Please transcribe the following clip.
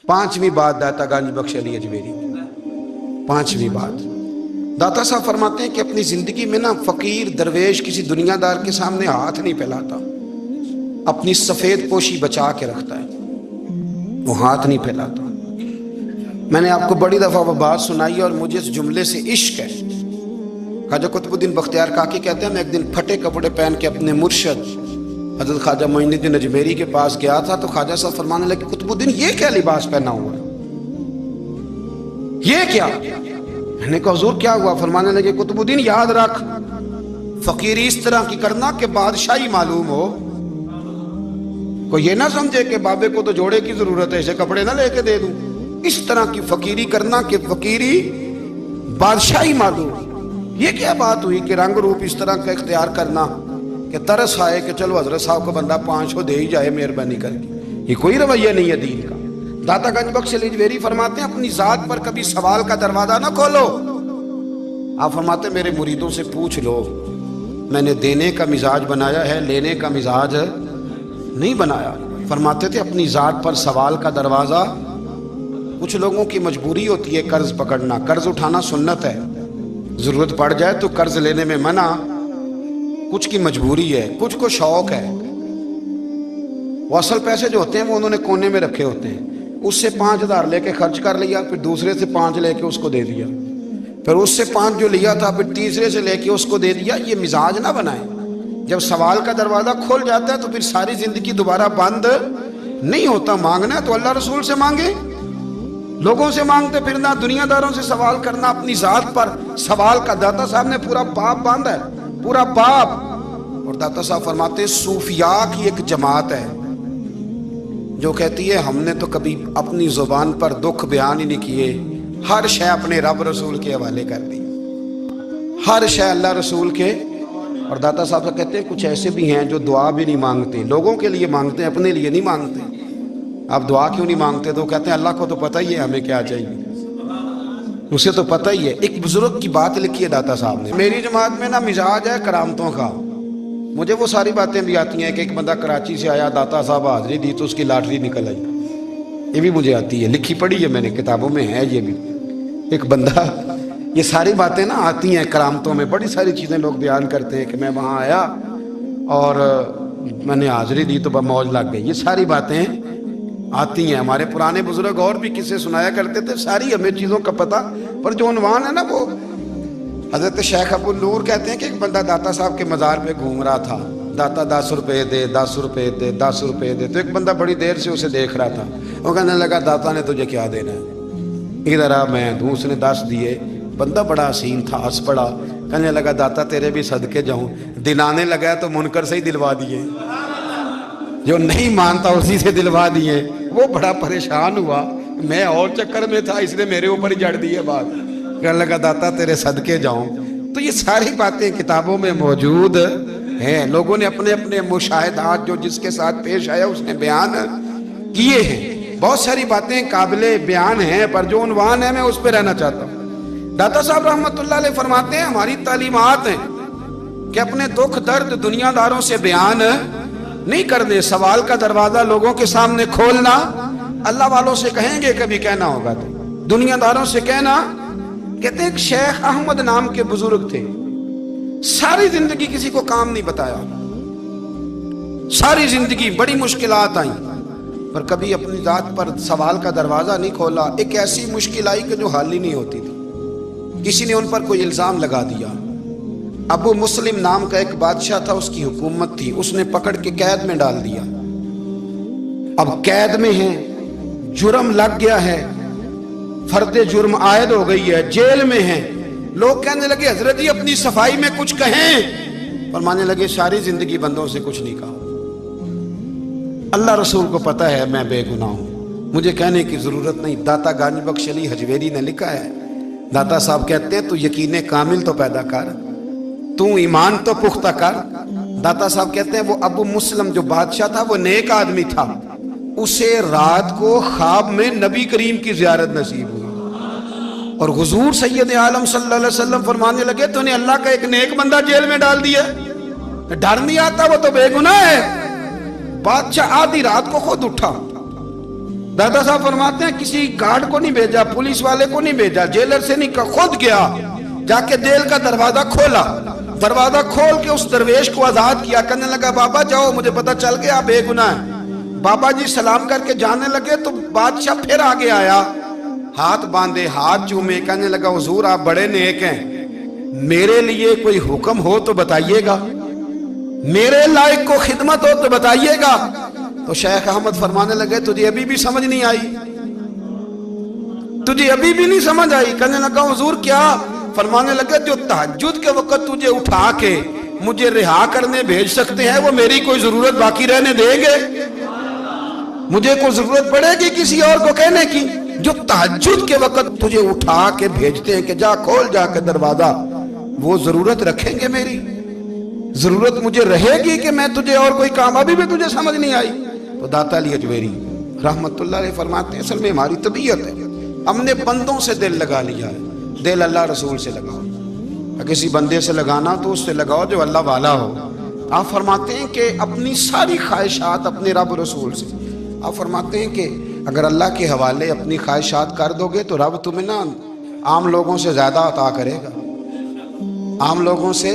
पांचवी बात दाता गंज बख्श अली अजमेरी, पांचवी बात दाता साहब फरमाते हैं कि अपनी जिंदगी में ना फकीर दरवेश किसी दुनियादार के सामने हाथ नहीं फैलाता, अपनी सफेद पोशी बचा के रखता है, वो हाथ नहीं फैलाता। मैंने आपको बड़ी दफा वो बात सुनाई और मुझे इस जुमले से इश्क है। ख्वाजा कुतुबुद्दीन बख्तियार काकी कहते हैं मैं एक दिन फटे कपड़े पहन के अपने मुर्शद हजरत ख्वाजा मोइनुद्दीन अजमेरी के पास गया था, तो ख्वाजा साहब फरमाने लगे कुतुबुद्दीन ये क्या लिबास पहना हुआ है, ये क्या? मैंने कहा हुजूर क्या हुआ? फरमाने लगे कुतुबुद्दीन याद रख, फकीरी इस तरह की करना कि बादशाही मालूम हो, कोई ये ना समझे कि बाबे को तो जोड़े की जरूरत है, इसे कपड़े ना लेके दे दूं। इस तरह की फकीरी करना कि फकीरी बादशाही मालूम। ये क्या बात हुई कि रंग रूप इस तरह का इख्तियार करना कि तरस आए कि चलो हजरत साहब को बंदा 500 दे ही जाए मेहरबानी करके, ये कोई रवैया नहीं है दीन का। दाता गंज बख्श अली अजमेरी फरमाते हैं अपनी जात पर कभी सवाल का दरवाजा ना खोलो। आप फरमाते मेरे मुरीदों से पूछ लो, मैंने देने का मिजाज बनाया है, लेने का मिजाज नहीं बनाया। फरमाते थे अपनी जात पर सवाल का दरवाजा, कुछ लोगों की मजबूरी होती है कर्ज पकड़ना, कर्ज उठाना सुन्नत है, जरूरत पड़ जाए तो कर्ज लेने में मना, कुछ की मजबूरी है, कुछ को शौक है। वो असल पैसे जो होते हैं वो उन्होंने कोने में रखे होते हैं, उससे 5000 लेके खर्च कर लिया, फिर दूसरे से 5 लेके उसको दे दिया, फिर उससे 5 जो लिया था फिर तीसरे से लेके उसको दे दिया। ये मिजाज ना बनाए। जब सवाल का दरवाजा खोल जाता है तो फिर सारी जिंदगी दोबारा बंद नहीं होता। मांगना है तो अल्लाह रसूल से मांगे, लोगों से मांगते फिरना, दुनियादारों से सवाल करना, अपनी जात पर सवाल का दाता साहब ने पूरा बाप बांधा है, पूरा बाप। और दाता साहब फरमाते सूफिया की एक जमात है जो कहती है हमने तो कभी अपनी जुबान पर दुख बयान ही नहीं किए, हर शय अपने रब रसूल के हवाले कर दी, हर शय अल्लाह रसूल के। और दाता साहब कहते हैं कुछ ऐसे भी हैं जो दुआ भी नहीं मांगते, लोगों के लिए मांगते हैं, अपने लिए नहीं मांगते। आप दुआ क्यों नहीं मांगते? तो कहते हैं अल्लाह को तो पता ही है हमें क्या चाहिए, उसे तो पता ही है। एक बुजुर्ग की बात लिखी है दाता साहब ने, मेरी जमात में ना मिजाज है करामतों का, मुझे वो सारी बातें भी आती हैं कि एक बंदा कराची से आया, दाता साहब हाजिरी दी तो उसकी लॉटरी निकल आई, ये भी मुझे आती है, लिखी पढ़ी है मैंने, किताबों में है ये भी। एक बंदा, ये सारी बातें ना आती हैं करामतों में, बड़ी सारी चीज़ें लोग बयान करते हैं कि मैं वहाँ आया और मैंने हाजिरी दी तो मौज लग गई, ये सारी बातें आती हैं। हमारे पुराने बुजुर्ग और भी किस्से सुनाया करते थे, सारी हमें चीज़ों का पता, पर जो उन्वान है ना वो हजरत शेख अबुल नूर कहते हैं कि एक बंदा दाता साहब के मज़ार पे घूम रहा था, दाता 10 रुपये दे, 10 रुपये दे, 10 रुपये दे। तो एक बंदा बड़ी देर से उसे देख रहा था, वो कहने लगा दाता ने तुझे क्या देना है, इधर आ मैं दूँ। उसने 10 दिए। बंदा बड़ा हसीन था, हंस पड़ा, कहने लगा दाता तेरे भी सदके जाऊँ। दिलाने लगा तो मुनकर से ही दिलवा दिए, जो नहीं मानता उसी से दिलवा दिए। वो बड़ा परेशान हुआ, मैं और चक्कर में था इसलिए मेरे ऊपर ही जड़ दी है बात। कहने लगा दाता तेरे सदके जाऊं। तो ये सारी बातें किताबों में मौजूद हैं, लोगों ने अपने अपने मुशाहिदात जो जिसके साथ पेश आया उसने बयान किए हैं। बहुत सारी बातें काबिले बयान हैं, पर जो उन्वान है मैं उस पर रहना चाहता हूँ। दाता साहब रहमतुल्लाह अलैह फरमाते हैं हमारी तालीमात हैं कि अपने दुख दर्द दुनियादारों से बयान नहीं करने, सवाल का दरवाजा लोगों के सामने खोलना। अल्लाह वालों से कहेंगे कभी कहना होगा तो, दुनियादारों से कहना। कहते हैं शेख अहमद नाम के बुजुर्ग थे, सारी जिंदगी किसी को काम नहीं बताया, सारी जिंदगी बड़ी मुश्किलात आई, पर कभी अपनी जात पर सवाल का दरवाजा नहीं खोला। एक ऐसी मुश्किल आई कि जो हल ही नहीं होती थी, किसी ने उन पर कोई इल्जाम लगा दिया। अबू मुस्लिम नाम का एक बादशाह था, उसकी हुकूमत थी, उसने पकड़ के कैद में डाल दिया। अब कैद में है, जुर्म लग गया है, फर्दे जुर्म आयद हो गई है, जेल में है। लोग कहने लगे हजरत जी अपनी सफाई में कुछ कहें, और मानने लगे सारी जिंदगी बंदों से कुछ नहीं कहा, अल्लाह रसूल को पता है मैं बेगुनाह हूं, मुझे कहने की जरूरत नहीं। दाता गंज बख्श अली अजमेरी ने लिखा है, दाता साहब कहते हैं तू यकीन कामिल तो पैदा कर, तू ईमान तो पुख्ता कर। दाता साहब कहते हैं वो अबू मुस्लिम जो बादशाह था वो नेक आदमी था, उसे रात को ख्वाब में नबी करीम की ज़ियारत नसीब हुई और हुजूर सैयद आलम सल्लल्लाहु अलैहि वसल्लम फरमाने लगे तूने अल्लाह का एक नेक बंदा जेल में डाल दिया, डर नहीं आता, वो तो बेगुनाह है। बादशाह आधी रात को खुद उठा, दादा साहब फरमाते हैं किसी गार्ड को नहीं भेजा, पुलिस वाले को नहीं भेजा, जेलर से नहीं, खुद गया, जाके जेल का दरवाजा खोला, दरवाजा खोल के उस दरवेश को आजाद किया। कहने लगा बाबा जाओ, मुझे पता चल गया आप बेगुनाह है। बाबा जी सलाम करके जाने लगे तो बादशाह फिर आगे आया, हाथ बांधे, हाथ चूमे, कहने लगा हुजूर आप बड़े नेक हैं, मेरे लिए कोई हुक्म हो तो बताइएगा, मेरे लायक को खिदमत हो तो बताइएगा। तो शेख अहमद फरमाने लगे तुझे अभी भी समझ नहीं आई, तुझे अभी भी नहीं समझ आई। कहने लगा हुजूर क्या? फरमाने लगे जो तहज्जुद के वक्त तुझे उठा के मुझे रिहा करने भेज सकते हैं वो मेरी कोई जरूरत बाकी रहने देंगे? मुझे कोई जरूरत पड़ेगी किसी और को कहने की? जो तहज्जुद के वक्त तुझे उठा के भेजते हैं कि जा खोल जाके दरवाजा, वो जरूरत रखेंगे मेरी? जरूरत मुझे रहेगी कि मैं तुझे और कोई काम? अभी भी तुझे समझ नहीं आई? तो दाता अली अजमेरी रहमतुल्लाह अलैह फरमाते हैं असल में हमारी तबीयत है, हमने बंदों से दिल लगा लिया है, दिल अल्लाह रसूल से लगाओ। किसी बंदे से लगाना तो उससे लगाओ जो अल्लाह वाला हो। आप फरमाते हैं कि अपनी सारी ख्वाहिशात अपने रब रसूल से, आप फरमाते हैं कि अगर अल्लाह के हवाले अपनी ख्वाहिशात कर दोगे तो रब तुम्हें ना आम लोगों से ज्यादा अता करेगा, आम लोगों से